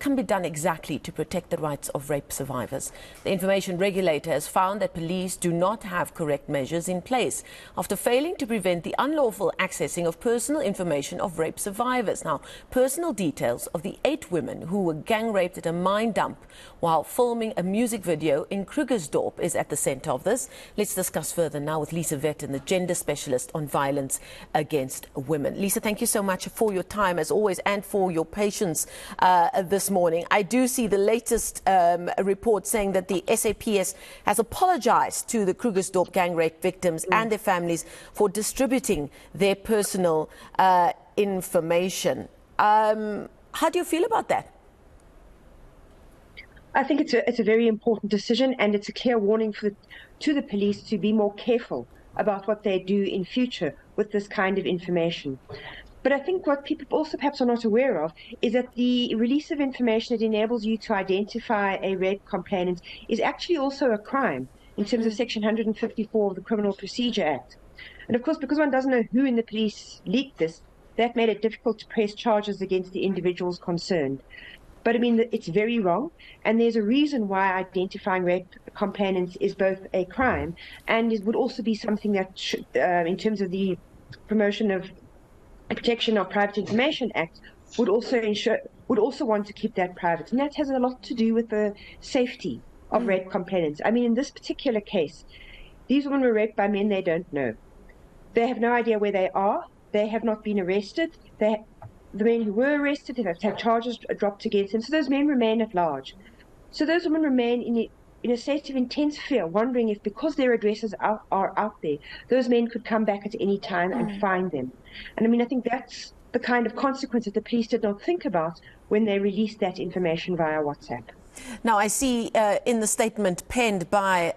can be done exactly to protect the rights of rape survivors? The Information Regulator has found that police do not have correct measures in place after failing to prevent the unlawful accessing of personal information of rape survivors. Now, personal details of the 8 women who were gang raped at a mine dump while filming a music video in Krugersdorp is at the centre of this. Let's discuss further now with Lisa Vetten, the gender specialist on violence against women. Lisa, thank you so much for your time, as always, and for your patience this morning. I do see the latest report saying that the SAPS has apologised to the Krugersdorp gang rape victims and their families for distributing their personal information. How do you feel about that? I think it's a very important decision, and it's a clear warning to the police to be more careful about what they do in future with this kind of information. But I think what people also perhaps are not aware of is that the release of information that enables you to identify a rape complainant is actually also a crime in terms of Section 154 of the Criminal Procedure Act. And of course, because one doesn't know who in the police leaked this, that made it difficult to press charges against the individuals concerned. But I mean, it's very wrong, and there's a reason why identifying rape complainants is both a crime, and it would also be something that should, in terms of the promotion of Protection of Private Information Act, would also want to keep that private, and that has a lot to do with the safety of rape complainants. I mean, in this particular case, these women were raped by men they don't know. They have no idea where they are. They have not been arrested. The men who were arrested have had charges dropped against them, so those men remain at large. So those women remain in a state of intense fear, wondering if, because their addresses are out there, those men could come back at any time and find them. And I mean, I think that's the kind of consequence that the police did not think about when they released that information via WhatsApp. Now, I see in the statement penned by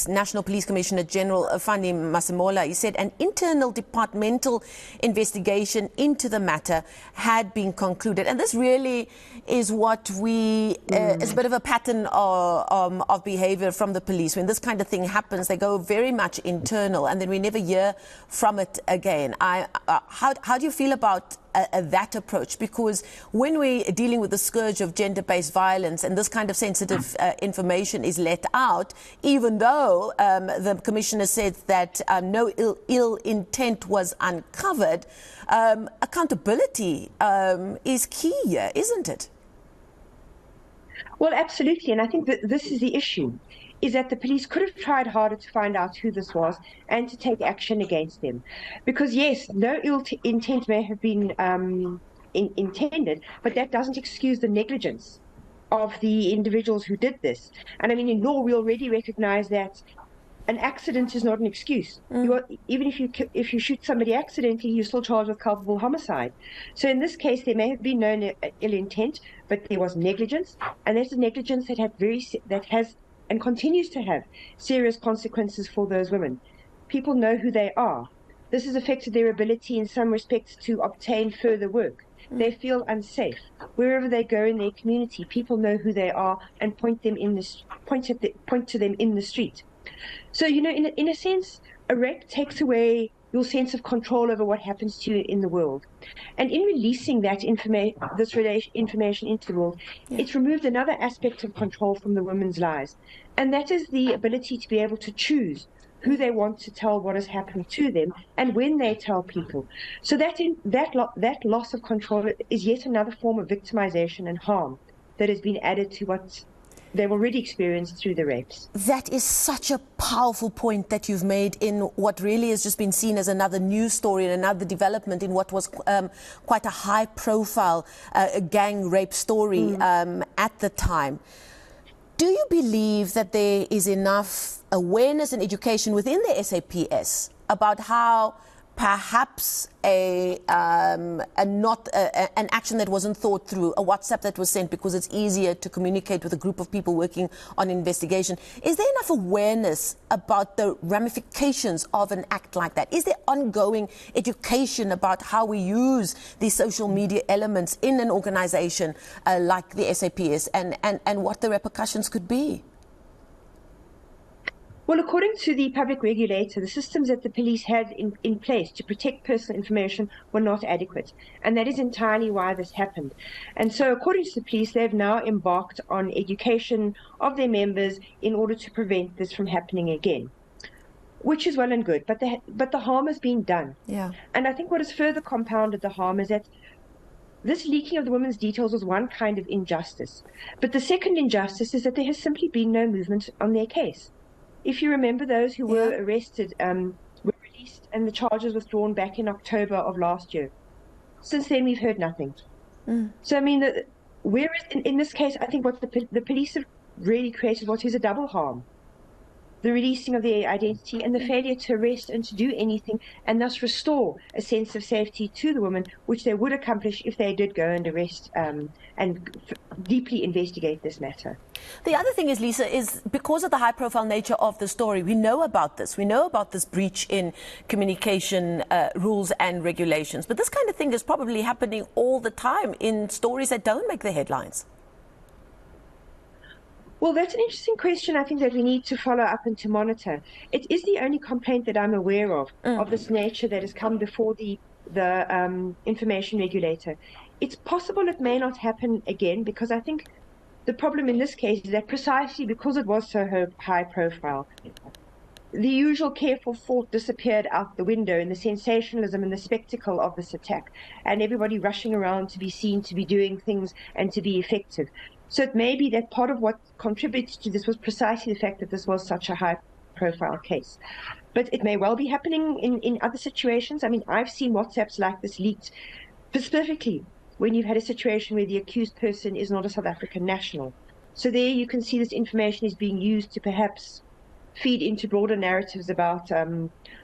National Police Commissioner General Fani Masemola, he said an internal departmental investigation into the matter had been concluded. And this really is what is a bit of a pattern of behaviour from the police. When this kind of thing happens, they go very much internal, and then we never hear from it again. How do you feel about that approach? Because when we're dealing with the scourge of gender-based violence and this kind of sensitive information is let out, even though the Commissioner said that no ill intent was uncovered, accountability is key here, isn't it? Well, absolutely, and I think that this is the issue, is that the police could have tried harder to find out who this was and to take action against them. Because yes, no ill intent may have been intended, but that doesn't excuse the negligence of the individuals who did this. And I mean, in law, we already recognize that an accident is not an excuse. Even if you shoot somebody accidentally, you're still charged with culpable homicide. So in this case, there may have been no ill intent, but there was negligence, and that's a negligence that has and continues to have serious consequences for those women. People know who they are. This has affected their ability in some respects to obtain further work. They feel unsafe. Wherever they go in their community, people know who they are and point to them in the street. So, you know, in a sense, a rape takes away your sense of control over what happens to you in the world. And in releasing that information into the world, it's removed another aspect of control from the women's lives. And that is the ability to be able to choose who they want to tell what has happened to them and when they tell people. So that loss of control is yet another form of victimization and harm that has been added to what they've already experienced through the rapes. That is such a powerful point that you've made in what really has just been seen as another news story and another development in what was quite a high-profile gang rape story at the time. Do you believe that there is enough awareness and education within the SAPS about how perhaps an action that wasn't thought through, a WhatsApp that was sent because it's easier to communicate with a group of people working on investigation? Is there enough awareness about the ramifications of an act like that? Is there ongoing education about how we use these social media elements in an organization like the SAPS and what the repercussions could be? Well, according to the public regulator, the systems that the police had in place to protect personal information were not adequate. And that is entirely why this happened. And so, according to the police, they've now embarked on education of their members in order to prevent this from happening again, which is well and good. But the harm has been done. Yeah. And I think what has further compounded the harm is that this leaking of the women's details was one kind of injustice. But the second injustice is that there has simply been no movement on their case. If you remember, those who were arrested were released and the charges withdrawn back in October of last year. Since then, we've heard nothing. So, I mean, whereas in this case, I think what the police have really created what is a double harm. The releasing of their identity and the failure to arrest and to do anything and thus restore a sense of safety to the women, which they would accomplish if they did go and arrest and deeply investigate this matter. The other thing is, Lisa, is because of the high-profile nature of the story, we know about this. We know about this breach in communication rules and regulations. But this kind of thing is probably happening all the time in stories that don't make the headlines. Well, that's an interesting question, I think, that we need to follow up and to monitor. It is the only complaint that I'm aware of this nature that has come before the Information Regulator. It's possible it may not happen again, because I think the problem in this case is that precisely because it was so high profile, the usual careful thought disappeared out the window in the sensationalism and the spectacle of this attack, and everybody rushing around to be seen to be doing things and to be effective. So it may be that part of what contributed to this was precisely the fact that this was such a high-profile case. But it may well be happening in other situations. I mean, I've seen WhatsApps like this leaked specifically when you've had a situation where the accused person is not a South African national. So there you can see this information is being used to perhaps feed into broader narratives about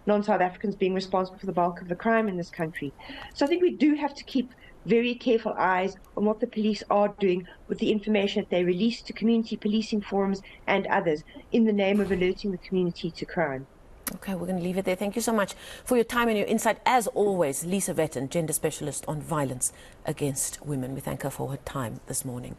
non-South Africans being responsible for the bulk of the crime in this country. So I think we do have to keep very careful eyes on what the police are doing with the information that they release to community policing forums and others in the name of alerting the community to crime. Okay, we're going to leave it there. Thank you so much for your time and your insight. As always, Lisa Vetten, gender specialist on violence against women. We thank her for her time this morning.